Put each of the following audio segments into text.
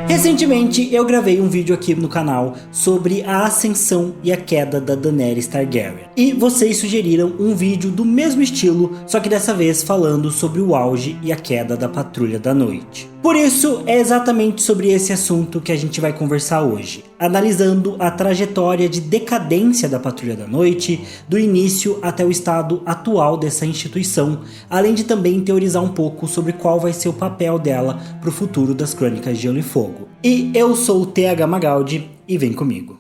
Recentemente eu gravei um vídeo aqui no canal sobre a ascensão e a queda da Daenerys Targaryen. E vocês sugeriram um vídeo do mesmo estilo, só que dessa vez falando sobre o auge e a queda da Patrulha da Noite. Por isso, é exatamente sobre esse assunto que a gente vai conversar hoje, analisando a trajetória de decadência da Patrulha da Noite, do início até o estado atual dessa instituição, além de também teorizar um pouco sobre qual vai ser o papel dela para o futuro das Crônicas de Gelo e Fogo. E eu sou o TH Magaldi e vem comigo.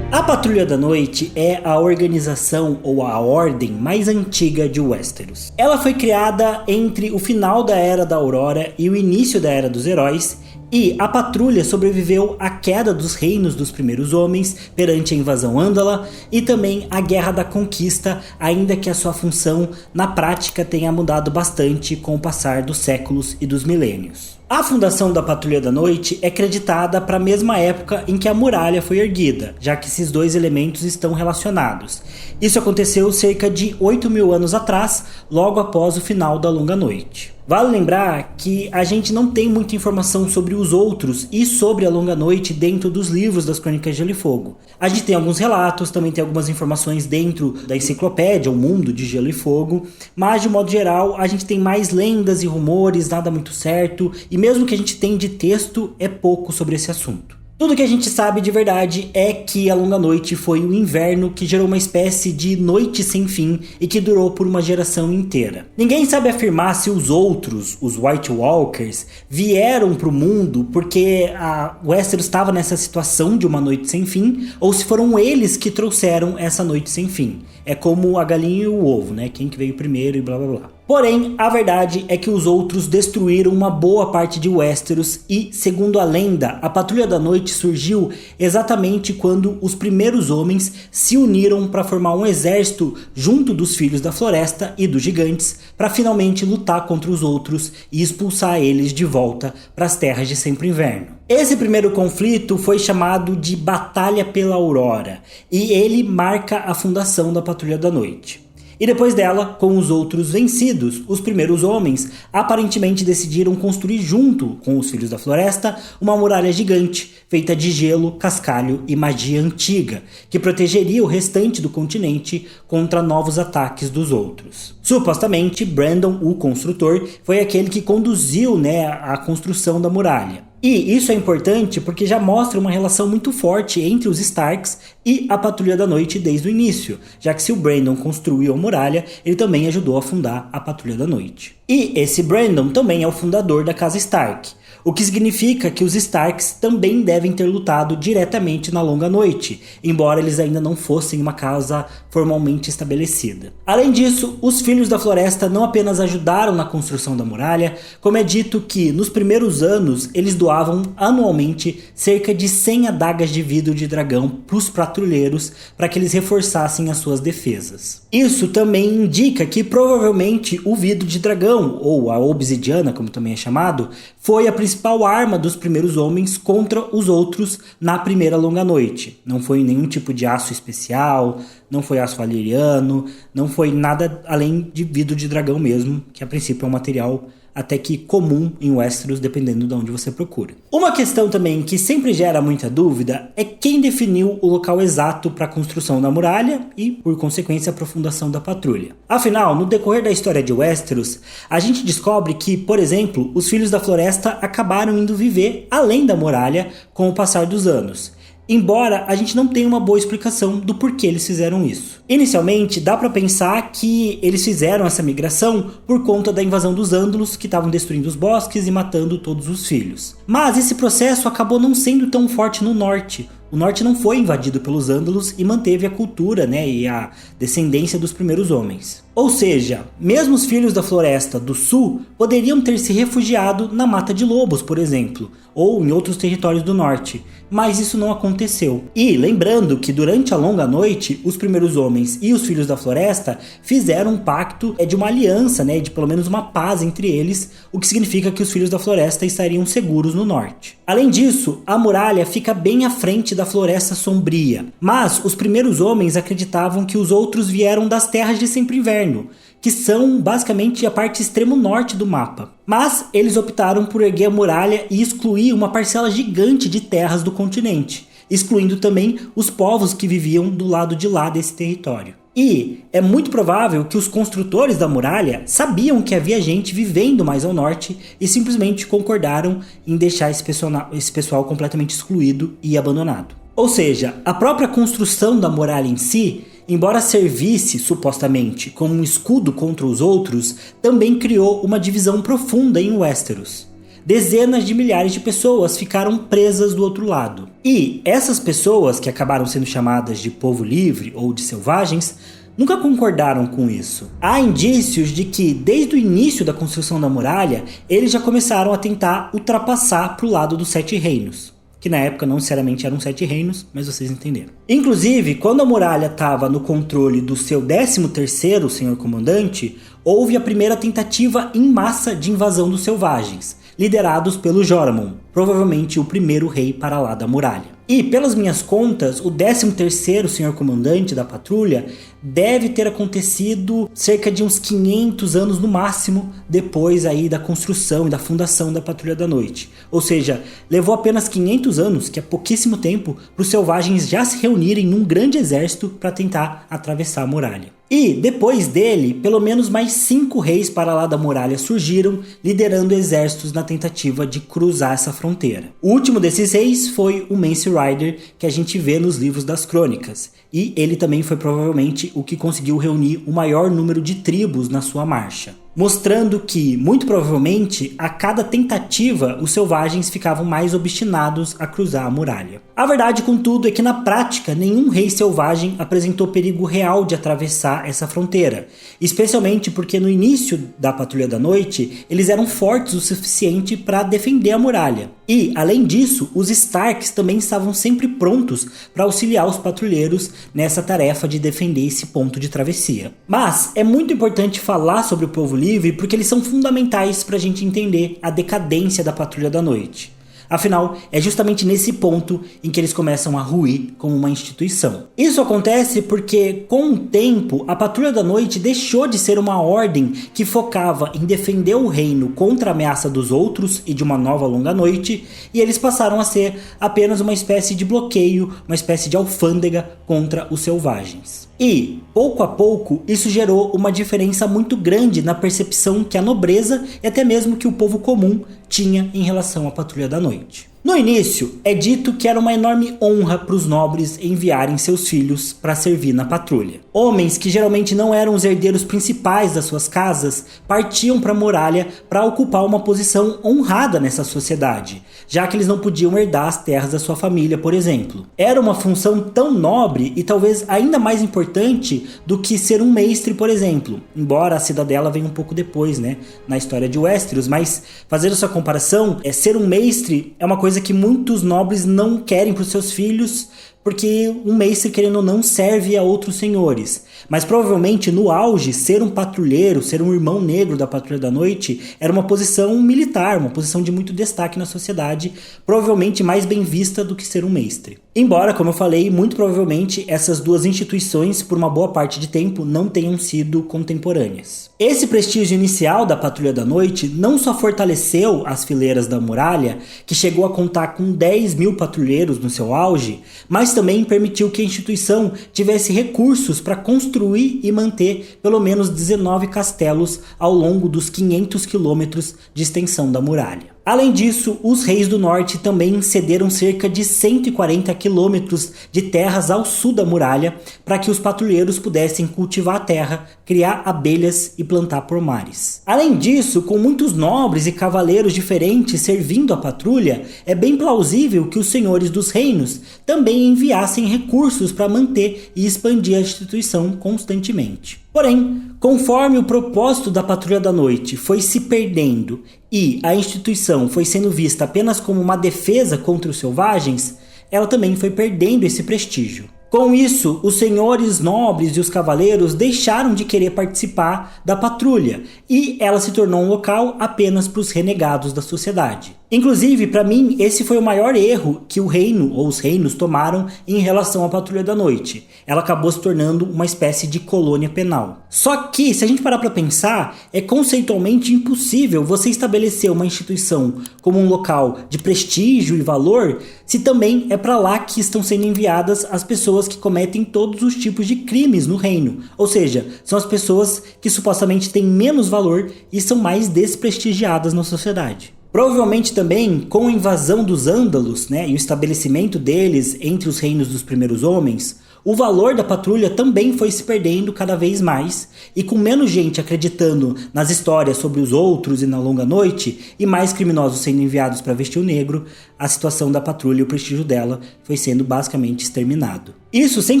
A Patrulha da Noite é a organização ou a ordem mais antiga de Westeros. Ela foi criada entre o final da Era da Aurora e o início da Era dos Heróis, e a Patrulha sobreviveu à queda dos reinos dos primeiros homens perante a invasão Andala e também à Guerra da Conquista, ainda que a sua função na prática tenha mudado bastante com o passar dos séculos e dos milênios. A fundação da Patrulha da Noite é creditada para a mesma época em que a muralha foi erguida, já que esses dois elementos estão relacionados. Isso aconteceu cerca de 8.000 anos atrás, logo após o final da Longa Noite. Vale lembrar que a gente não tem muita informação sobre os outros e sobre a Longa Noite dentro dos livros das Crônicas de Gelo e Fogo. A gente tem alguns relatos, também tem algumas informações dentro da enciclopédia, o Mundo de Gelo e Fogo, mas de modo geral a gente tem mais lendas e rumores, nada muito certo, e mesmo que a gente tem de texto, é pouco sobre esse assunto. Tudo que a gente sabe de verdade é que a Longa Noite foi um inverno que gerou uma espécie de noite sem fim e que durou por uma geração inteira. Ninguém sabe afirmar se os outros, os White Walkers, vieram para o mundo porque a Westeros estava nessa situação de uma noite sem fim, ou se foram eles que trouxeram essa noite sem fim. É como a galinha e o ovo, né? Quem que veio primeiro e blá blá blá. Porém, a verdade é que os outros destruíram uma boa parte de Westeros e, segundo a lenda, a Patrulha da Noite surgiu exatamente quando os primeiros homens se uniram para formar um exército junto dos Filhos da Floresta e dos Gigantes para finalmente lutar contra os outros e expulsar eles de volta para as Terras de Sempre Inverno. Esse primeiro conflito foi chamado de Batalha pela Aurora e ele marca a fundação da Patrulha da Noite. E depois dela, com os outros vencidos, os primeiros homens aparentemente decidiram construir junto com os Filhos da Floresta uma muralha gigante, feita de gelo, cascalho e magia antiga, que protegeria o restante do continente contra novos ataques dos outros. Supostamente, Brandon, o construtor, foi aquele que conduziu a construção da muralha. E isso é importante porque já mostra uma relação muito forte entre os Starks e a Patrulha da Noite desde o início, já que se o Brandon construiu a muralha, ele também ajudou a fundar a Patrulha da Noite. E esse Brandon também é o fundador da Casa Stark, o que significa que os Starks também devem ter lutado diretamente na Longa Noite, embora eles ainda não fossem uma casa formalmente estabelecida. Além disso, os Filhos da Floresta não apenas ajudaram na construção da muralha, como é dito que nos primeiros anos eles doavam anualmente cerca de 100 adagas de vidro de dragão para os patrulheiros para que eles reforçassem as suas defesas. Isso também indica que provavelmente o vidro de dragão, ou a obsidiana como também é chamado, foi a principal arma dos primeiros homens contra os outros na primeira Longa Noite. Não foi nenhum tipo de aço especial, não foi aço valeriano, não foi nada além de vidro de dragão mesmo, que a princípio é um material até que comum em Westeros, dependendo de onde você procura. Uma questão também que sempre gera muita dúvida é quem definiu o local exato para a construção da muralha e, por consequência, a fundação da patrulha. Afinal, no decorrer da história de Westeros, a gente descobre que, por exemplo, os Filhos da Floresta acabaram indo viver além da muralha com o passar dos anos. Embora a gente não tenha uma boa explicação do porquê eles fizeram isso. Inicialmente, dá pra pensar que eles fizeram essa migração por conta da invasão dos Ândalos, que estavam destruindo os bosques e matando todos os filhos. Mas esse processo acabou não sendo tão forte no norte. O norte não foi invadido pelos Ândalos e manteve a cultura, e a descendência dos primeiros homens. Ou seja, mesmo os Filhos da Floresta do sul poderiam ter se refugiado na Mata de Lobos, por exemplo, ou em outros territórios do norte, mas isso não aconteceu. E lembrando que durante a Longa Noite, os primeiros homens e os Filhos da Floresta fizeram um pacto de uma aliança, de pelo menos uma paz entre eles, o que significa que os Filhos da Floresta estariam seguros no norte. Além disso, a muralha fica bem à frente da Floresta Sombria, mas os primeiros homens acreditavam que os outros vieram das Terras de Sempre Inverno, que são basicamente a parte extremo norte do mapa. Mas eles optaram por erguer a muralha e excluir uma parcela gigante de terras do continente, excluindo também os povos que viviam do lado de lá desse território. E é muito provável que os construtores da muralha sabiam que havia gente vivendo mais ao norte e simplesmente concordaram em deixar esse pessoal completamente excluído e abandonado. Ou seja, a própria construção da muralha em si, embora servisse supostamente como um escudo contra os outros, também criou uma divisão profunda em Westeros. Dezenas de milhares de pessoas ficaram presas do outro lado. E essas pessoas, que acabaram sendo chamadas de povo livre ou de selvagens, nunca concordaram com isso. Há indícios de que, desde o início da construção da muralha, eles já começaram a tentar ultrapassar para o lado dos Sete Reinos. Que na época não necessariamente eram 7 reinos, mas vocês entenderam. Inclusive, quando a muralha estava no controle do seu 13º senhor comandante, houve a primeira tentativa em massa de invasão dos selvagens, liderados pelo Joramon, provavelmente o primeiro rei para lá da muralha. E, pelas minhas contas, o 13º senhor comandante da patrulha deve ter acontecido cerca de uns 500 anos no máximo depois aí da construção e da fundação da Patrulha da Noite. Ou seja, levou apenas 500 anos, que é pouquíssimo tempo, para os selvagens já se reunirem num grande exército para tentar atravessar a muralha. E, depois dele, pelo menos mais 5 reis para lá da muralha surgiram, liderando exércitos na tentativa de cruzar essa fronteira. O último desses reis foi o Mance Rayder, que a gente vê nos livros das crônicas. E ele também foi provavelmente o que conseguiu reunir o maior número de tribos na sua marcha. Mostrando que, muito provavelmente, a cada tentativa, os selvagens ficavam mais obstinados a cruzar a muralha. A verdade, contudo, é que na prática, nenhum rei selvagem apresentou perigo real de atravessar essa fronteira, especialmente porque no início da Patrulha da Noite, eles eram fortes o suficiente para defender a muralha. E, além disso, os Starks também estavam sempre prontos para auxiliar os patrulheiros nessa tarefa de defender esse ponto de travessia. Mas é muito importante falar sobre o Povo Livre porque eles são fundamentais para a gente entender a decadência da Patrulha da Noite. Afinal, é justamente nesse ponto em que eles começam a ruir como uma instituição. Isso acontece porque, com o tempo, a Patrulha da Noite deixou de ser uma ordem que focava em defender o reino contra a ameaça dos outros e de uma nova longa noite, e eles passaram a ser apenas uma espécie de bloqueio, uma espécie de alfândega contra os selvagens. E, pouco a pouco, isso gerou uma diferença muito grande na percepção que a nobreza e até mesmo que o povo comum tinha em relação à Patrulha da Noite. No início, é dito que era uma enorme honra para os nobres enviarem seus filhos para servir na patrulha. Homens que geralmente não eram os herdeiros principais das suas casas partiam para a muralha para ocupar uma posição honrada nessa sociedade, já que eles não podiam herdar as terras da sua família, por exemplo. Era uma função tão nobre e talvez ainda mais importante do que ser um mestre, por exemplo, embora a cidadela venha um pouco depois, na história de Westeros, mas fazendo essa comparação, ser um mestre é uma coisa que muitos nobres não querem para os seus filhos, porque um mestre, querendo ou não, serve a outros senhores. Mas provavelmente no auge, ser um patrulheiro, ser um irmão negro da Patrulha da Noite, era uma posição militar, uma posição de muito destaque na sociedade, provavelmente mais bem vista do que ser um mestre. Embora, como eu falei, muito provavelmente essas duas instituições, por uma boa parte de tempo, não tenham sido contemporâneas. Esse prestígio inicial da Patrulha da Noite não só fortaleceu as fileiras da muralha, que chegou a contar com 10 mil patrulheiros no seu auge, mas também permitiu que a instituição tivesse recursos para construir e manter pelo menos 19 castelos ao longo dos 500 quilômetros de extensão da muralha. Além disso, os reis do norte também cederam cerca de 140 quilômetros de terras ao sul da muralha para que os patrulheiros pudessem cultivar a terra, criar abelhas e plantar pomares. Além disso, com muitos nobres e cavaleiros diferentes servindo a patrulha, é bem plausível que os senhores dos reinos também enviassem recursos para manter e expandir a instituição constantemente. Porém, conforme o propósito da Patrulha da Noite foi se perdendo e a instituição foi sendo vista apenas como uma defesa contra os selvagens, ela também foi perdendo esse prestígio. Com isso, os senhores nobres e os cavaleiros deixaram de querer participar da patrulha e ela se tornou um local apenas para os renegados da sociedade. Inclusive, para mim, esse foi o maior erro que o reino ou os reinos tomaram em relação à Patrulha da Noite. Ela acabou se tornando uma espécie de colônia penal. Só que, se a gente parar para pensar, é conceitualmente impossível você estabelecer uma instituição como um local de prestígio e valor, se também é para lá que estão sendo enviadas as pessoas que cometem todos os tipos de crimes no reino. Ou seja, são as pessoas que supostamente têm menos valor e são mais desprestigiadas na sociedade. Provavelmente também, com a invasão dos Ândalos, e o estabelecimento deles entre os reinos dos primeiros homens, o valor da patrulha também foi se perdendo cada vez mais, e com menos gente acreditando nas histórias sobre os outros e na longa noite, e mais criminosos sendo enviados para vestir o negro, a situação da patrulha e o prestígio dela foi sendo basicamente exterminado. Isso sem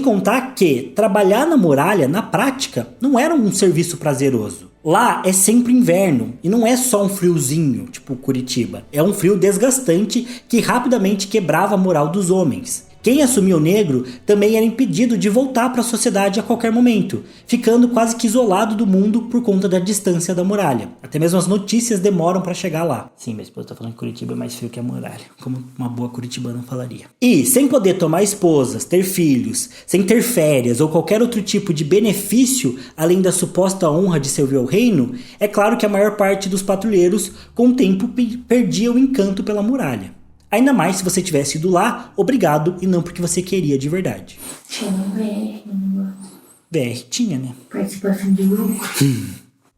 contar que trabalhar na muralha, na prática, não era um serviço prazeroso. Lá é sempre inverno, e não é só um friozinho, tipo Curitiba. É um frio desgastante que rapidamente quebrava a moral dos homens. Quem assumia o negro também era impedido de voltar para a sociedade a qualquer momento, ficando quase que isolado do mundo por conta da distância da muralha. Até mesmo as notícias demoram para chegar lá. Sim, minha esposa tá falando que Curitiba é mais frio que a muralha, como uma boa curitibana falaria. E, sem poder tomar esposas, ter filhos, sem ter férias ou qualquer outro tipo de benefício, além da suposta honra de servir ao reino, é claro que a maior parte dos patrulheiros, com o tempo, perdia o encanto pela muralha. Ainda mais se você tivesse ido lá, obrigado, e não porque você queria de verdade. Tinha um VR no negócio. VR tinha, né? Participação de grupo.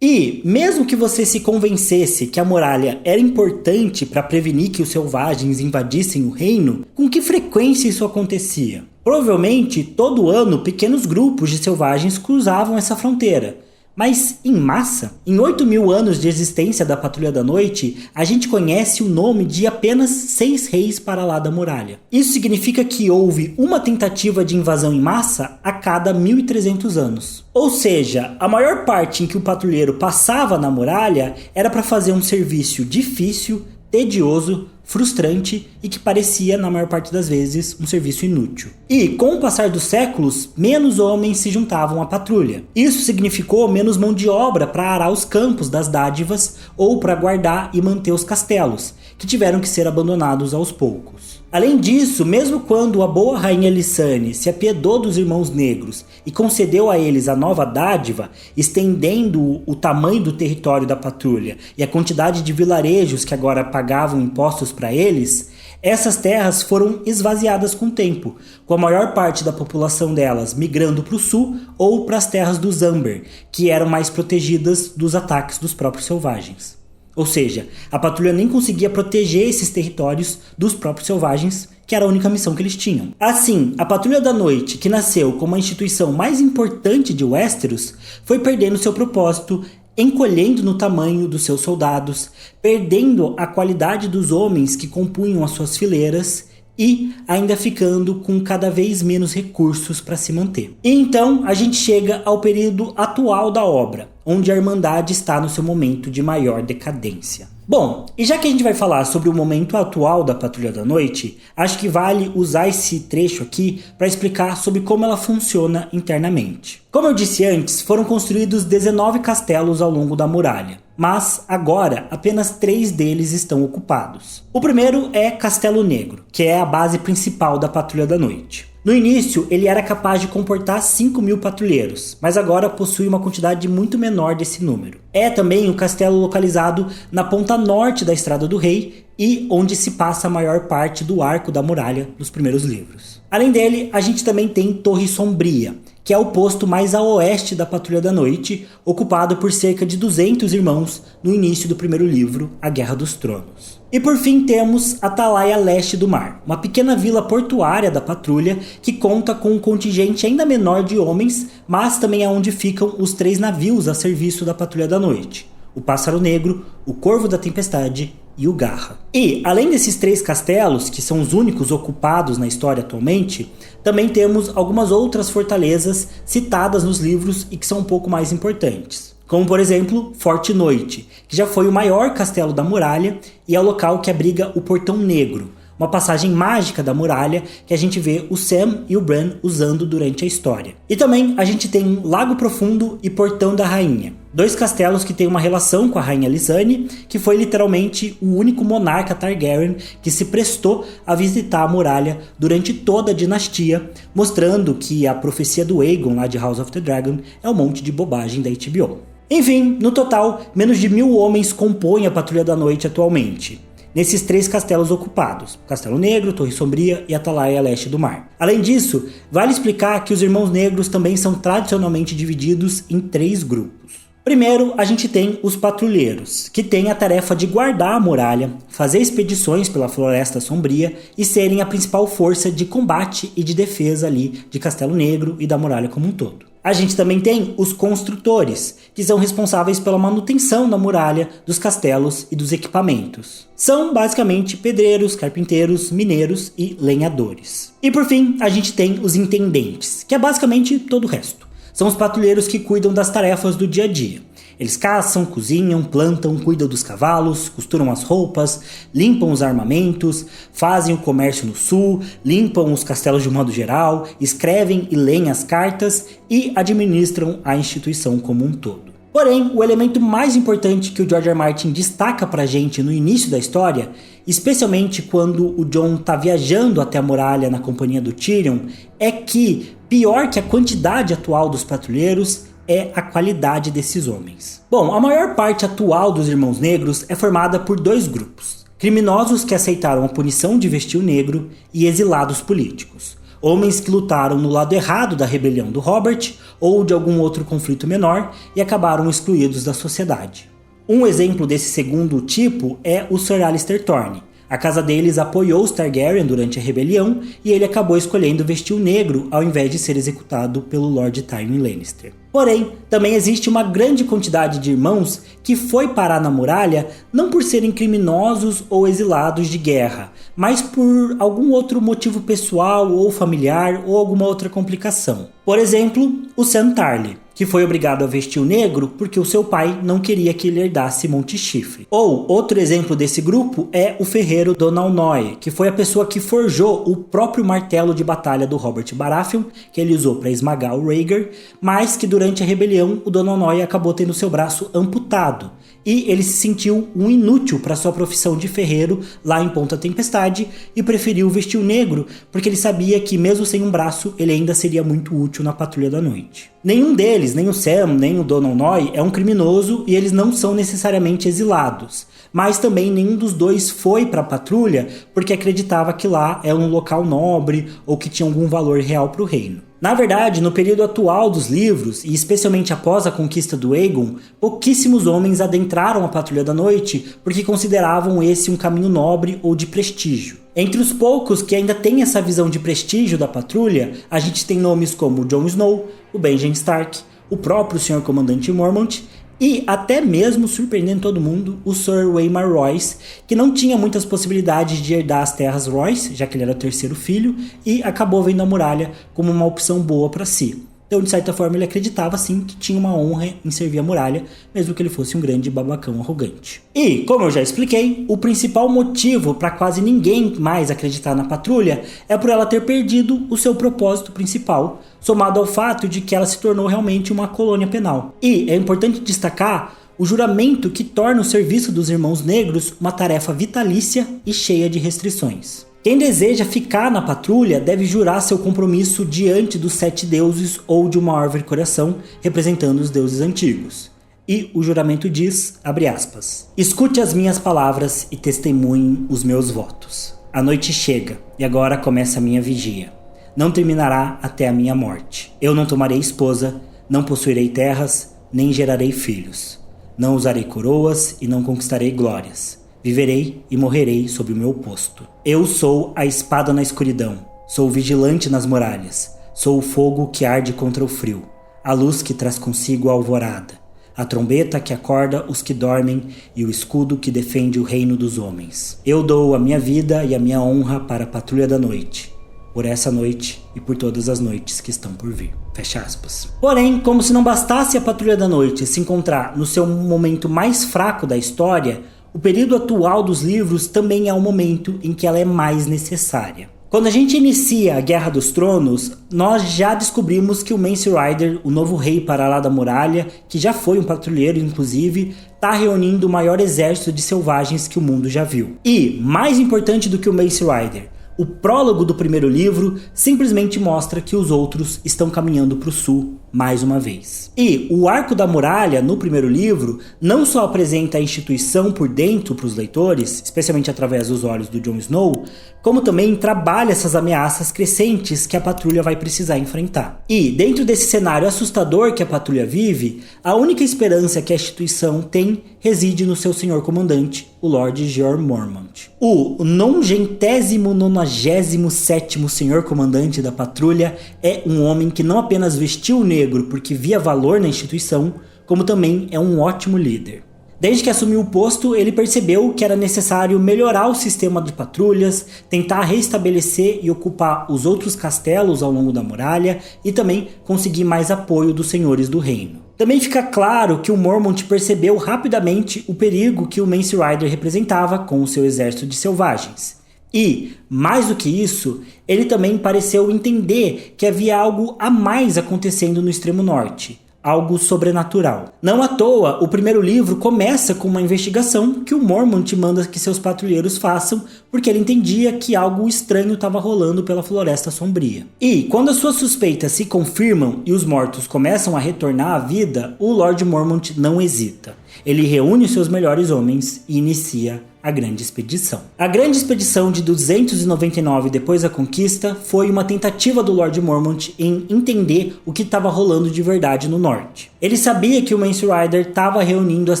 E, mesmo que você se convencesse que a muralha era importante para prevenir que os selvagens invadissem o reino, com que frequência isso acontecia? Provavelmente, todo ano, pequenos grupos de selvagens cruzavam essa fronteira. Mas, em massa, em 8.000 anos de existência da Patrulha da Noite, a gente conhece o nome de apenas 6 reis para lá da muralha. Isso significa que houve uma tentativa de invasão em massa a cada 1.300 anos. Ou seja, a maior parte em que o patrulheiro passava na muralha era para fazer um serviço difícil, tedioso, frustrante e que parecia, na maior parte das vezes, um serviço inútil. E, com o passar dos séculos, menos homens se juntavam à patrulha. Isso significou menos mão de obra para arar os campos das dádivas ou para guardar e manter os castelos, que tiveram que ser abandonados aos poucos. Além disso, mesmo quando a boa rainha Lissane se apiedou dos irmãos negros e concedeu a eles a nova dádiva, estendendo o tamanho do território da patrulha e a quantidade de vilarejos que agora pagavam impostos para eles, essas terras foram esvaziadas com o tempo, com a maior parte da população delas migrando para o sul ou para as terras do Zamber, que eram mais protegidas dos ataques dos próprios selvagens. Ou seja, a patrulha nem conseguia proteger esses territórios dos próprios selvagens, que era a única missão que eles tinham. Assim, a Patrulha da Noite, que nasceu como a instituição mais importante de Westeros, foi perdendo seu propósito, encolhendo no tamanho dos seus soldados, perdendo a qualidade dos homens que compunham as suas fileiras e ainda ficando com cada vez menos recursos para se manter. E então a gente chega ao período atual da obra, onde a Irmandade está no seu momento de maior decadência. Bom, e já que a gente vai falar sobre o momento atual da Patrulha da Noite, acho que vale usar esse trecho aqui para explicar sobre como ela funciona internamente. Como eu disse antes, foram construídos 19 castelos ao longo da muralha, mas agora apenas 3 deles estão ocupados. O primeiro é Castelo Negro, que é a base principal da Patrulha da Noite. No início, ele era capaz de comportar 5.000 patrulheiros, mas agora possui uma quantidade muito menor desse número. É também um castelo localizado na ponta norte da Estrada do Rei e onde se passa a maior parte do arco da muralha dos primeiros livros. Além dele, a gente também tem Torre Sombria, que é o posto mais a oeste da Patrulha da Noite, ocupado por cerca de 200 irmãos no início do primeiro livro, A Guerra dos Tronos. E por fim temos Atalaia Leste do Mar, uma pequena vila portuária da patrulha que conta com um contingente ainda menor de homens, mas também é onde ficam os 3 navios a serviço da Patrulha da Noite: o Pássaro Negro, o Corvo da Tempestade e o Garra. E, além desses 3 castelos, que são os únicos ocupados na história atualmente, também temos algumas outras fortalezas citadas nos livros e que são um pouco mais importantes. Como, por exemplo, Forte Noite, que já foi o maior castelo da muralha e é o local que abriga o Portão Negro, uma passagem mágica da muralha que a gente vê o Sam e o Bran usando durante a história. E também a gente tem Lago Profundo e Portão da Rainha, 2 castelos que têm uma relação com a Rainha Lysane, que foi literalmente o único monarca Targaryen que se prestou a visitar a muralha durante toda a dinastia, mostrando que a profecia do Aegon lá de House of the Dragon é um monte de bobagem da HBO. Enfim, no total, menos de 1000 homens compõem a Patrulha da Noite atualmente, nesses 3 castelos ocupados, Castelo Negro, Torre Sombria e Atalaia a leste do mar. Além disso, vale explicar que os Irmãos Negros também são tradicionalmente divididos em 3 grupos. Primeiro, a gente tem os patrulheiros, que têm a tarefa de guardar a muralha, fazer expedições pela Floresta Sombria e serem a principal força de combate e de defesa ali de Castelo Negro e da muralha como um todo. A gente também tem os construtores, que são responsáveis pela manutenção da muralha, dos castelos e dos equipamentos. São basicamente pedreiros, carpinteiros, mineiros e lenhadores. E por fim, a gente tem os intendentes, que é basicamente todo o resto. São os patrulheiros que cuidam das tarefas do dia a dia. Eles caçam, cozinham, plantam, cuidam dos cavalos, costuram as roupas, limpam os armamentos, fazem o comércio no sul, limpam os castelos de modo geral, escrevem e leem as cartas e administram a instituição como um todo. Porém, o elemento mais importante que o George R. R. Martin destaca pra gente no início da história, especialmente quando o Jon tá viajando até a muralha na companhia do Tyrion, é que, pior que a quantidade atual dos patrulheiros, é a qualidade desses homens. Bom, a maior parte atual dos Irmãos Negros é formada por 2 grupos: criminosos que aceitaram a punição de vestir o negro e exilados políticos. Homens que lutaram no lado errado da rebelião do Robert ou de algum outro conflito menor e acabaram excluídos da sociedade. Um exemplo desse segundo tipo é o Sir Alliser Thorne. A casa deles apoiou os Targaryen durante a rebelião e ele acabou escolhendo vestir o negro ao invés de ser executado pelo Lord Tywin Lannister. Porém, também existe uma grande quantidade de irmãos que foi parar na muralha não por serem criminosos ou exilados de guerra, mas por algum outro motivo pessoal ou familiar ou alguma outra complicação. Por exemplo, o Sam Tarly, que foi obrigado a vestir o negro porque o seu pai não queria que ele herdasse Monte Chifre. Ou, outro exemplo desse grupo é o ferreiro Donal Noye, que foi a pessoa que forjou o próprio martelo de batalha do Robert Baratheon, que ele usou para esmagar o Rhaegar, mas que durante a rebelião o Donal Noye acabou tendo seu braço amputado. E ele se sentiu um inútil para sua profissão de ferreiro lá em Ponta Tempestade e preferiu vestir o negro porque ele sabia que mesmo sem um braço ele ainda seria muito útil na Patrulha da Noite. Nenhum deles, nem o Sam, nem o Donal Noye, é um criminoso e eles não são necessariamente exilados. Mas também nenhum dos 2 foi para a patrulha porque acreditava que lá é um local nobre ou que tinha algum valor real para o reino. Na verdade, no período atual dos livros, e especialmente após a conquista do Aegon, pouquíssimos homens adentraram a Patrulha da Noite porque consideravam esse um caminho nobre ou de prestígio. Entre os poucos que ainda têm essa visão de prestígio da patrulha, a gente tem nomes como o Jon Snow, o Benjen Stark, o próprio Sr. Comandante Mormont e até mesmo, surpreendendo todo mundo, o Sir Waymar Royce, que não tinha muitas possibilidades de herdar as terras Royce, já que ele era o 3º filho, e acabou vendo a muralha como uma opção boa para si. Então, de certa forma, ele acreditava sim que tinha uma honra em servir a muralha, mesmo que ele fosse um grande babacão arrogante. E, como eu já expliquei, o principal motivo para quase ninguém mais acreditar na patrulha é por ela ter perdido o seu propósito principal, somado ao fato de que ela se tornou realmente uma colônia penal. E é importante destacar o juramento que torna o serviço dos Irmãos Negros uma tarefa vitalícia e cheia de restrições. Quem deseja ficar na patrulha deve jurar seu compromisso diante dos 7 deuses ou de uma árvore coração, representando os deuses antigos. E o juramento diz, abre aspas, escute as minhas palavras e testemunhe os meus votos. A noite chega e agora começa a minha vigia. Não terminará até a minha morte. Eu não tomarei esposa, não possuirei terras, nem gerarei filhos. Não usarei coroas e não conquistarei glórias. Viverei e morrerei sob o meu posto. Eu sou a espada na escuridão. Sou o vigilante nas muralhas. Sou o fogo que arde contra o frio. A luz que traz consigo a alvorada. A trombeta que acorda os que dormem e o escudo que defende o reino dos homens. Eu dou a minha vida e a minha honra para a Patrulha da Noite. Por essa noite e por todas as noites que estão por vir. Fecha aspas. Porém, como se não bastasse a Patrulha da Noite se encontrar no seu momento mais fraco da história, o período atual dos livros também é o momento em que ela é mais necessária. Quando a gente inicia a Guerra dos Tronos, nós já descobrimos que o Mance Rayder, o novo rei para lá da muralha, que já foi um patrulheiro inclusive, está reunindo o maior exército de selvagens que o mundo já viu. E, mais importante do que o Mance Rayder, o prólogo do primeiro livro simplesmente mostra que os outros estão caminhando para o sul mais uma vez. E o Arco da Muralha, no primeiro livro, não só apresenta a instituição por dentro para os leitores, especialmente através dos olhos do Jon Snow, como também trabalha essas ameaças crescentes que a patrulha vai precisar enfrentar. E, dentro desse cenário assustador que a patrulha vive, a única esperança que a instituição tem reside no seu senhor comandante, o Lord Jeor Mormont. O 97º senhor comandante da patrulha é um homem que não apenas vestiu o negro porque via valor na instituição, como também é um ótimo líder. Desde que assumiu o posto, ele percebeu que era necessário melhorar o sistema de patrulhas, tentar restabelecer e ocupar os outros castelos ao longo da muralha e também conseguir mais apoio dos senhores do reino. Também fica claro que o Mormont percebeu rapidamente o perigo que o Mance Rayder representava com o seu exército de selvagens. E, mais do que isso, ele também pareceu entender que havia algo a mais acontecendo no extremo norte. Algo sobrenatural. Não à toa, o primeiro livro começa com uma investigação que o Mormont manda que seus patrulheiros façam, porque ele entendia que algo estranho estava rolando pela Floresta Sombria. E, quando as suas suspeitas se confirmam e os mortos começam a retornar à vida, o Lord Mormont não hesita. Ele reúne seus melhores homens e inicia a Grande Expedição. A Grande Expedição de 299 depois da conquista foi uma tentativa do Lord Mormont em entender o que estava rolando de verdade no norte. Ele sabia que o Mance Rayder estava reunindo as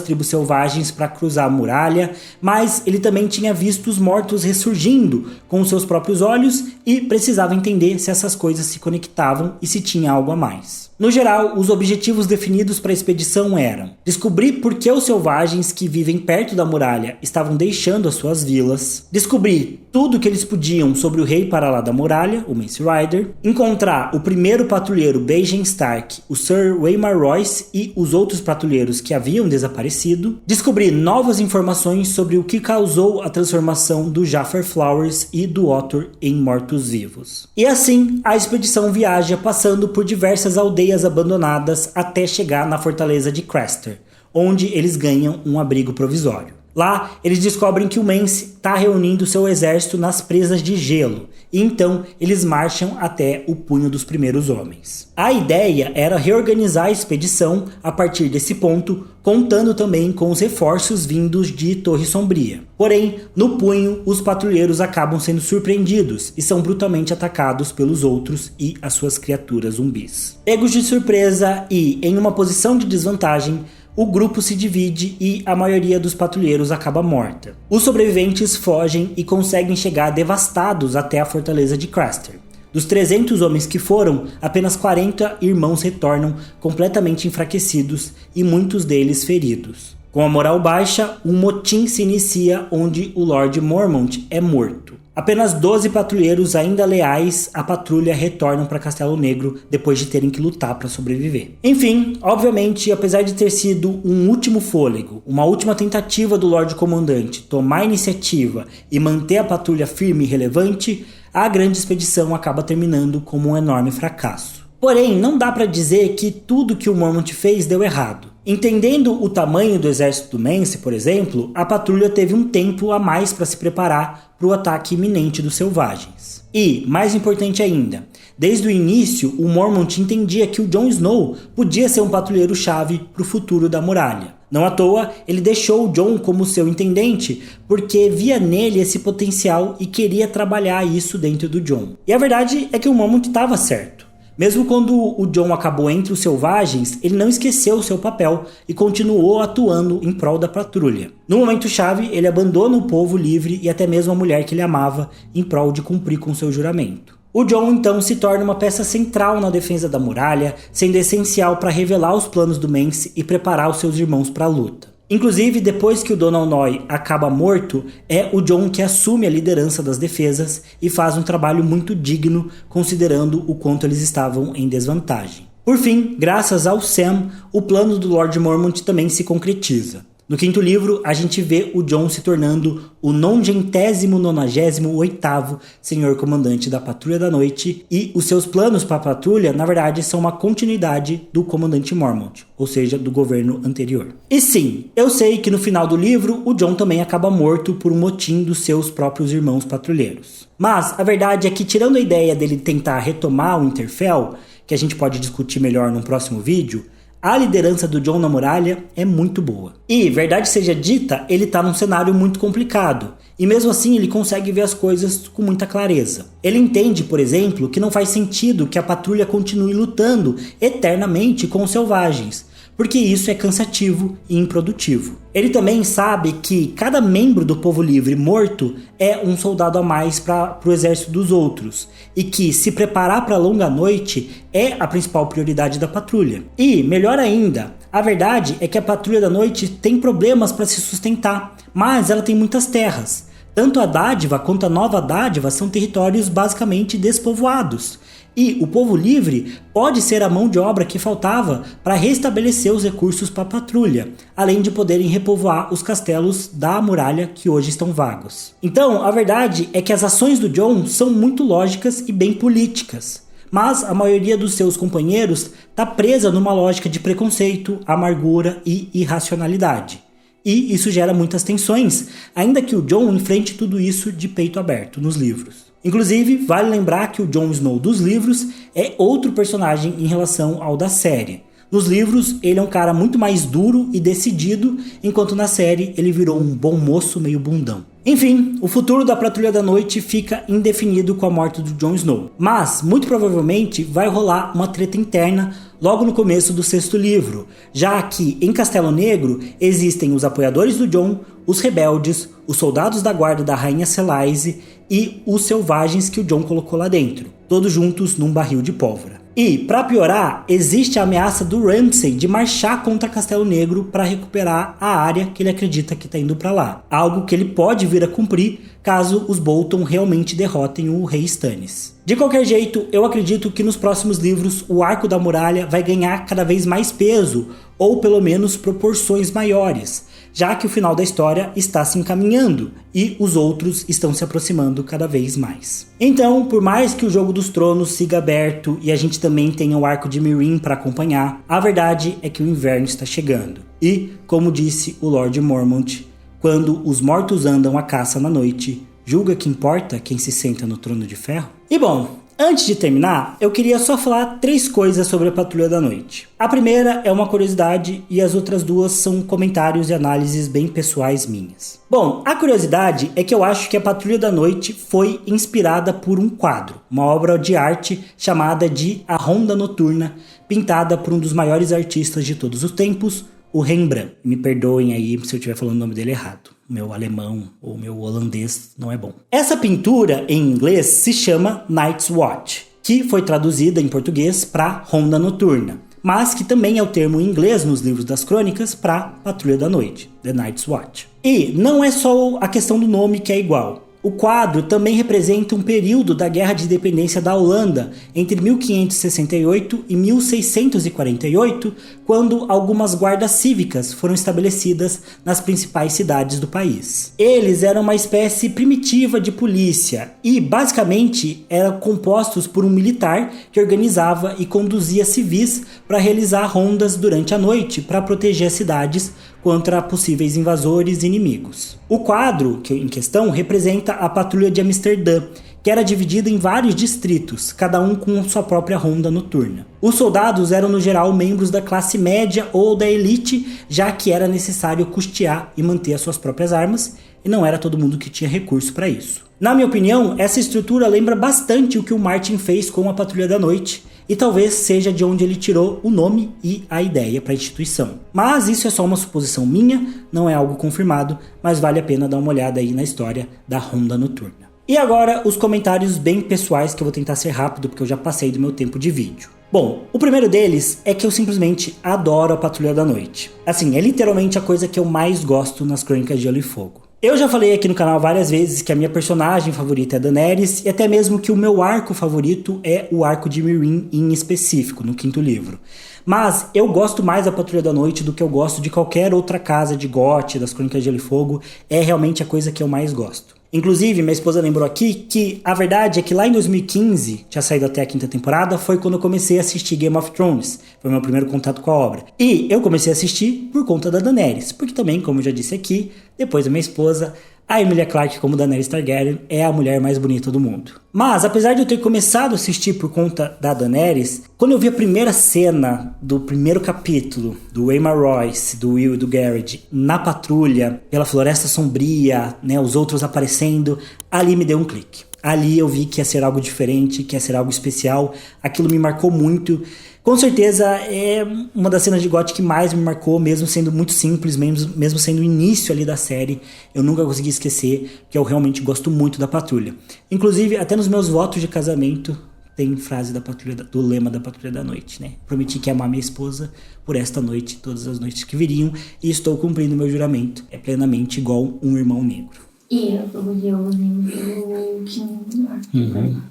tribos selvagens para cruzar a muralha, mas ele também tinha visto os mortos ressurgindo com os seus próprios olhos e precisava entender se essas coisas se conectavam e se tinha algo a mais. No geral, os objetivos definidos para a expedição eram descobrir por que os selvagens que vivem perto da muralha estavam deixando as suas vilas, descobrir tudo o que eles podiam sobre o rei para lá da muralha, o Mance Rayder, encontrar o primeiro patrulheiro Bajan Stark, o Sir Waymar Royce e os outros patrulheiros que haviam desaparecido, descobrir novas informações sobre o que causou a transformação do Jaffer Flowers e do Ottor em mortos-vivos. E assim, a expedição viaja passando por diversas aldeias abandonadas até chegar na fortaleza de Craster, onde eles ganham um abrigo provisório. Lá, eles descobrem que o Mance está reunindo seu exército nas presas de gelo, e então eles marcham até o Punho dos Primeiros Homens. A ideia era reorganizar a expedição a partir desse ponto, contando também com os reforços vindos de Torre Sombria. Porém, no Punho, os patrulheiros acabam sendo surpreendidos e são brutalmente atacados pelos outros e as suas criaturas zumbis. Pegos de surpresa e em uma posição de desvantagem, o grupo se divide e a maioria dos patrulheiros acaba morta. Os sobreviventes fogem e conseguem chegar devastados até a fortaleza de Craster. Dos 300 homens que foram, apenas 40 irmãos retornam completamente enfraquecidos e muitos deles feridos. Com a moral baixa, um motim se inicia onde o Lord Mormont é morto. Apenas 12 patrulheiros ainda leais à patrulha retornam para Castelo Negro depois de terem que lutar para sobreviver. Enfim, obviamente, apesar de ter sido um último fôlego, uma última tentativa do Lorde Comandante tomar a iniciativa e manter a patrulha firme e relevante, a Grande Expedição acaba terminando como um enorme fracasso. Porém, não dá para dizer que tudo que o Mormont fez deu errado. Entendendo o tamanho do exército do Mance, por exemplo, a patrulha teve um tempo a mais para se preparar para o ataque iminente dos selvagens. E, mais importante ainda, desde o início, o Mormont entendia que o Jon Snow podia ser um patrulheiro-chave para o futuro da muralha. Não à toa, ele deixou o Jon como seu intendente, porque via nele esse potencial e queria trabalhar isso dentro do Jon. E a verdade é que o Mormont estava certo. Mesmo quando o Jon acabou entre os selvagens, ele não esqueceu o seu papel e continuou atuando em prol da patrulha. No momento-chave, ele abandona o povo livre e até mesmo a mulher que ele amava em prol de cumprir com seu juramento. O Jon então se torna uma peça central na defesa da muralha, sendo essencial para revelar os planos do Mance e preparar os seus irmãos para a luta. Inclusive, depois que o Donal Noye acaba morto, é o Jon que assume a liderança das defesas e faz um trabalho muito digno, considerando o quanto eles estavam em desvantagem. Por fim, graças ao Sam, o plano do Lord Mormont também se concretiza. No quinto livro, a gente vê o Jon se tornando o 998º Senhor Comandante da Patrulha da Noite, e os seus planos para a patrulha, na verdade, são uma continuidade do Comandante Mormont, ou seja, do governo anterior. E sim, eu sei que no final do livro, o Jon também acaba morto por um motim dos seus próprios irmãos patrulheiros. Mas a verdade é que, tirando a ideia dele tentar retomar o Winterfell, que a gente pode discutir melhor num próximo vídeo, a liderança do Jon na muralha é muito boa. E, verdade seja dita, ele tá num cenário muito complicado. E mesmo assim ele consegue ver as coisas com muita clareza. Ele entende, por exemplo, que não faz sentido que a patrulha continue lutando eternamente com os selvagens, porque isso é cansativo e improdutivo. Ele também sabe que cada membro do povo livre morto é um soldado a mais para o exército dos outros, e que se preparar para a longa noite é a principal prioridade da patrulha. E, melhor ainda, a verdade é que a Patrulha da Noite tem problemas para se sustentar, mas ela tem muitas terras. Tanto a Dádiva quanto a Nova Dádiva são territórios basicamente despovoados. E o povo livre pode ser a mão de obra que faltava para restabelecer os recursos para a patrulha, além de poderem repovoar os castelos da muralha que hoje estão vagos. Então, a verdade é que as ações do Jon são muito lógicas e bem políticas, mas a maioria dos seus companheiros está presa numa lógica de preconceito, amargura e irracionalidade. E isso gera muitas tensões, ainda que o Jon enfrente tudo isso de peito aberto nos livros. Inclusive, vale lembrar que o Jon Snow dos livros é outro personagem em relação ao da série. Nos livros, ele é um cara muito mais duro e decidido, enquanto na série ele virou um bom moço meio bundão. Enfim, o futuro da Patrulha da Noite fica indefinido com a morte do Jon Snow. Mas, muito provavelmente, vai rolar uma treta interna logo no começo do sexto livro, já que em Castelo Negro existem os apoiadores do Jon, os rebeldes, os soldados da guarda da Rainha Selaise e os selvagens que o Jon colocou lá dentro, todos juntos num barril de pólvora. E, para piorar, existe a ameaça do Ramsay de marchar contra Castelo Negro para recuperar a área que ele acredita que está indo para lá, algo que ele pode vir a cumprir caso os Bolton realmente derrotem o rei Stannis. De qualquer jeito, eu acredito que nos próximos livros o arco da muralha vai ganhar cada vez mais peso, ou pelo menos proporções maiores, já que o final da história está se encaminhando e os outros estão se aproximando cada vez mais. Então, por mais que o Jogo dos Tronos siga aberto e a gente também tenha o arco de Meereen para acompanhar, a verdade é que o inverno está chegando. E, como disse o Lord Mormont, quando os mortos andam à caça na noite, julga que importa quem se senta no trono de ferro? E bom, antes de terminar, eu queria só falar 3 coisas sobre a Patrulha da Noite. A primeira é uma curiosidade e as outras 2 são comentários e análises bem pessoais minhas. Bom, a curiosidade é que eu acho que a Patrulha da Noite foi inspirada por um quadro, uma obra de arte chamada de A Ronda Noturna, pintada por um dos maiores artistas de todos os tempos, o Rembrandt. Me perdoem aí se eu estiver falando o nome dele errado. Meu alemão ou meu holandês não é bom. Essa pintura em inglês se chama Night's Watch, que foi traduzida em português para Ronda Noturna, mas que também é o termo em inglês nos livros das crônicas para Patrulha da Noite, The Night's Watch. E não é só a questão do nome que é igual. O quadro também representa um período da Guerra de Independência da Holanda, entre 1568 e 1648, quando algumas guardas cívicas foram estabelecidas nas principais cidades do país. Eles eram uma espécie primitiva de polícia e, basicamente, eram compostos por um militar que organizava e conduzia civis para realizar rondas durante a noite para proteger as cidades contra possíveis invasores e inimigos. O quadro em questão representa a Patrulha de Amsterdã, que era dividida em vários distritos, cada um com sua própria ronda noturna. Os soldados eram no geral membros da classe média ou da elite, já que era necessário custear e manter as suas próprias armas, e não era todo mundo que tinha recurso para isso. Na minha opinião, essa estrutura lembra bastante o que o Martin fez com a Patrulha da Noite, e talvez seja de onde ele tirou o nome e a ideia para a instituição. Mas isso é só uma suposição minha, não é algo confirmado, mas vale a pena dar uma olhada aí na história da Ronda Noturna. E agora os comentários bem pessoais, que eu vou tentar ser rápido porque eu já passei do meu tempo de vídeo. Bom, o primeiro deles é que eu simplesmente adoro a Patrulha da Noite. Assim, é literalmente a coisa que eu mais gosto nas Crônicas de Gelo e Fogo. Eu já falei aqui no canal várias vezes que a minha personagem favorita é a Daenerys e até mesmo que o meu arco favorito é o arco de Meereen em específico, no 5º livro. Mas eu gosto mais da Patrulha da Noite do que eu gosto de qualquer outra casa de GOT, das Crônicas de Gelo e Fogo. É realmente a coisa que eu mais gosto. Inclusive, minha esposa lembrou aqui que a verdade é que lá em 2015, tinha saído até a 5ª temporada, foi quando eu comecei a assistir Game of Thrones. Foi meu primeiro contato com a obra. E eu comecei a assistir por conta da Daenerys, porque também, como eu já disse aqui, depois da minha esposa, a Emilia Clarke como Daenerys Targaryen é a mulher mais bonita do mundo. Mas, apesar de eu ter começado a assistir por conta da Daenerys, quando eu vi a primeira cena do primeiro capítulo do Waymar Royce, do Will e do Garrett na patrulha, pela floresta sombria, né, os outros aparecendo, ali me deu um clique. Ali eu vi que ia ser algo diferente, que ia ser algo especial, aquilo me marcou muito. Com certeza é uma das cenas de GOT que mais me marcou, mesmo sendo muito simples, mesmo sendo o início ali da série. Eu nunca consegui esquecer que eu realmente gosto muito da Patrulha. Inclusive, até nos meus votos de casamento tem frase da Patrulha, do lema da Patrulha da Noite, né? Prometi que ia amar minha esposa por esta noite, todas as noites que viriam, e estou cumprindo meu juramento. É plenamente igual um irmão negro. E eu escolhi o livro que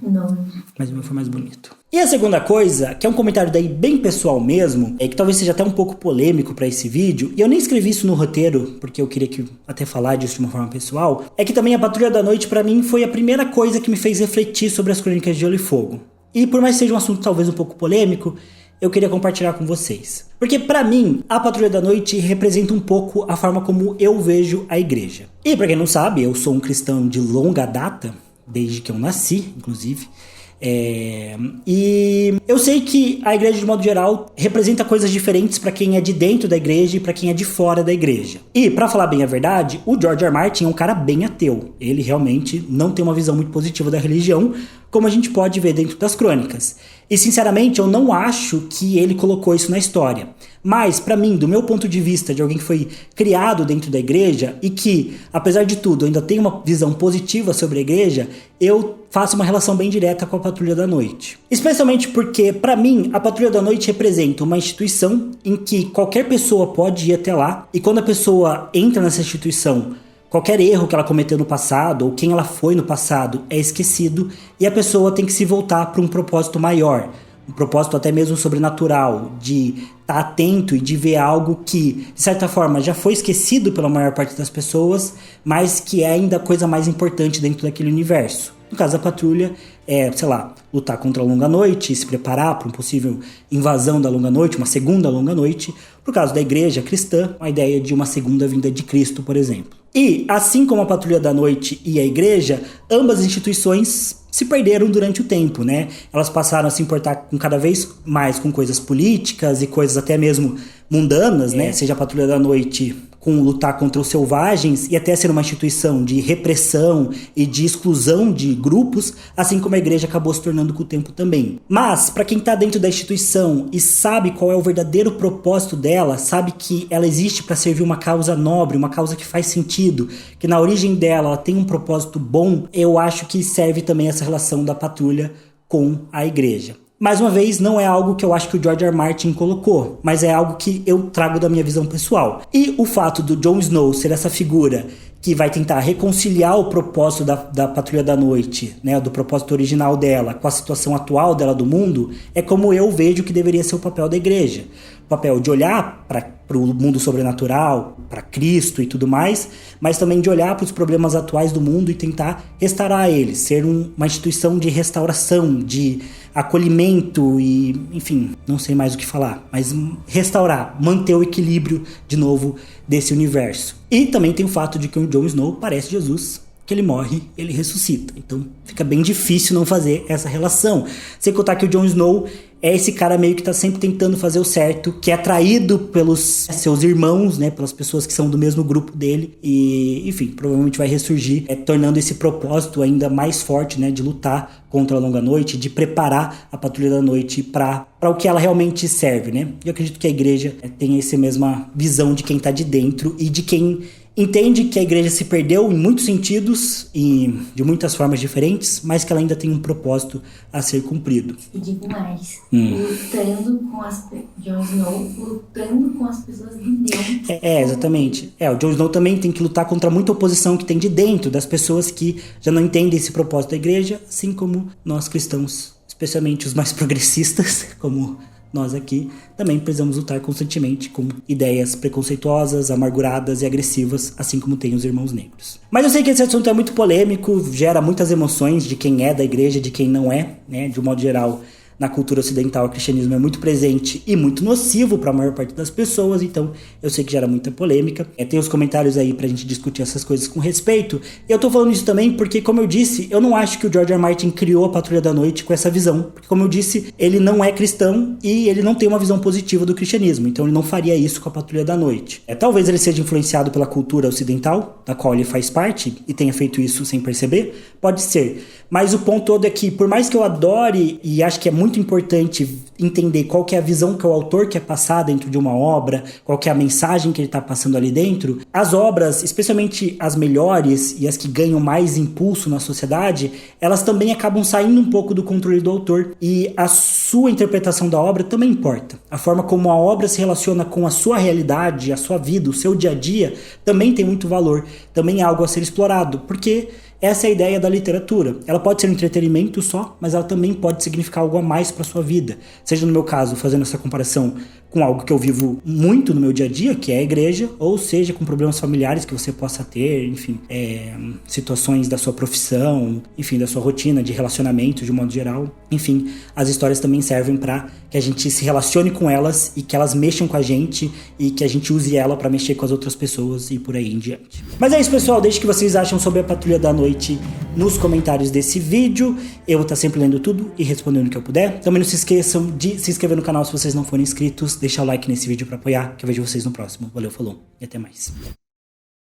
não. Mas o meu foi mais bonito. E a segunda coisa, que é um comentário daí bem pessoal mesmo, é que talvez seja até um pouco polêmico pra esse vídeo, e eu nem escrevi isso no roteiro, porque eu queria até falar disso de uma forma pessoal, é que também a Patrulha da Noite pra mim foi a primeira coisa que me fez refletir sobre as Crônicas de Gelo e Fogo. E por mais que seja um assunto talvez um pouco polêmico, eu queria compartilhar com vocês. Porque pra mim, a Patrulha da Noite representa um pouco a forma como eu vejo a igreja. E pra quem não sabe, eu sou um cristão de longa data, desde que eu nasci, inclusive. E eu sei que a igreja, de modo geral, representa coisas diferentes para quem é de dentro da igreja e para quem é de fora da igreja. E, para falar bem a verdade, o George R. R. Martin é um cara bem ateu. Ele realmente não tem uma visão muito positiva da religião, como a gente pode ver dentro das crônicas. E, sinceramente, eu não acho que ele colocou isso na história. Mas, pra mim, do meu ponto de vista, de alguém que foi criado dentro da igreja e que, apesar de tudo, ainda tem uma visão positiva sobre a igreja, eu faço uma relação bem direta com a Patrulha da Noite. Especialmente porque, pra mim, a Patrulha da Noite representa uma instituição em que qualquer pessoa pode ir até lá, e quando a pessoa entra nessa instituição, qualquer erro que ela cometeu no passado ou quem ela foi no passado é esquecido e a pessoa tem que se voltar para um propósito maior, um propósito até mesmo sobrenatural, de estar atento e de ver algo que, de certa forma, já foi esquecido pela maior parte das pessoas, mas que é ainda a coisa mais importante dentro daquele universo. No caso da Patrulha, lutar contra a Longa Noite, se preparar para uma possível invasão da Longa Noite, uma segunda Longa Noite. Por caso da igreja cristã, a ideia de uma segunda vinda de Cristo, por exemplo. E, assim como a Patrulha da Noite e a igreja, ambas instituições se perderam durante o tempo, né? Elas passaram a se importar cada vez mais com coisas políticas e coisas até mesmo mundanas, né? Seja a Patrulha da Noite com lutar contra os selvagens e até ser uma instituição de repressão e de exclusão de grupos, assim como a igreja acabou se tornando com o tempo também. Mas, para quem tá dentro da instituição e sabe qual é o verdadeiro propósito dela, sabe que ela existe para servir uma causa nobre, uma causa que faz sentido, que na origem dela ela tem um propósito bom, eu acho que serve também essa relação da Patrulha com a igreja. Mais uma vez, não é algo que eu acho que o George R. R. Martin colocou, mas é algo que eu trago da minha visão pessoal. E o fato do Jon Snow ser essa figura que vai tentar reconciliar o propósito da Patrulha da Noite, né, do propósito original dela, com a situação atual dela do mundo, é como eu vejo que deveria ser o papel da igreja. O papel de olhar para o mundo sobrenatural, para Cristo e tudo mais, mas também de olhar para os problemas atuais do mundo e tentar restaurar eles, ser uma instituição de restauração, de acolhimento e, enfim, não sei mais o que falar, mas restaurar, manter o equilíbrio de novo desse universo. E também tem o fato de que o Jon Snow parece Jesus, que ele morre, ele ressuscita. Então fica bem difícil não fazer essa relação. Sem contar que o Jon Snow é esse cara meio que tá sempre tentando fazer o certo, que é atraído pelos seus irmãos, né, pelas pessoas que são do mesmo grupo dele e, enfim, provavelmente vai ressurgir, tornando esse propósito ainda mais forte, né, de lutar contra a Longa Noite, de preparar a Patrulha da Noite para o que ela realmente serve, né? Eu acredito que a igreja tem essa mesma visão de quem tá de dentro e de quem entende que a igreja se perdeu em muitos sentidos e de muitas formas diferentes, mas que ela ainda tem um propósito a ser cumprido. E digo mais, lutando com Jon Snow, lutando com as pessoas de dentro. Exatamente. O Jon Snow também tem que lutar contra muita oposição que tem de dentro, das pessoas que já não entendem esse propósito da igreja, assim como nós cristãos, especialmente os mais progressistas, como nós aqui, também precisamos lutar constantemente com ideias preconceituosas, amarguradas e agressivas, assim como tem os irmãos negros. Mas eu sei que esse assunto é muito polêmico, gera muitas emoções de quem é da igreja, de quem não é, né? De um modo geral, na cultura ocidental, o cristianismo é muito presente e muito nocivo para a maior parte das pessoas, então eu sei que gera muita polêmica. Tem os comentários aí pra gente discutir essas coisas com respeito. Eu tô falando isso também porque, como eu disse, eu não acho que o George R. R. Martin criou a Patrulha da Noite com essa visão, porque, como eu disse, ele não é cristão e ele não tem uma visão positiva do cristianismo, então ele não faria isso com a Patrulha da Noite. Talvez ele seja influenciado pela cultura ocidental, da qual ele faz parte, e tenha feito isso sem perceber, pode ser. Mas o ponto todo é que, por mais que eu adore e acho que é muito importante entender qual que é a visão que o autor quer passar dentro de uma obra, qual que é a mensagem que ele está passando ali dentro, as obras, especialmente as melhores e as que ganham mais impulso na sociedade, elas também acabam saindo um pouco do controle do autor e a sua interpretação da obra também importa. A forma como a obra se relaciona com a sua realidade, a sua vida, o seu dia a dia, também tem muito valor, também é algo a ser explorado, porque essa é a ideia da literatura. Ela pode ser um entretenimento só, mas ela também pode significar algo a mais para sua vida. Seja no meu caso, fazendo essa comparação com algo que eu vivo muito no meu dia a dia, que é a igreja, ou seja, com problemas familiares que você possa ter, enfim, situações da sua profissão, enfim, da sua rotina de relacionamento de um modo geral. Enfim, as histórias também servem para que a gente se relacione com elas e que elas mexam com a gente e que a gente use ela para mexer com as outras pessoas e por aí em diante. Mas é isso, pessoal. Deixe o que vocês acham sobre a Patrulha da Noite nos comentários desse vídeo. Eu vou estar sempre lendo tudo e respondendo o que eu puder. Também não se esqueçam de se inscrever no canal se vocês não forem inscritos. Deixa o like nesse vídeo para apoiar, que eu vejo vocês no próximo. Valeu, falou e até mais.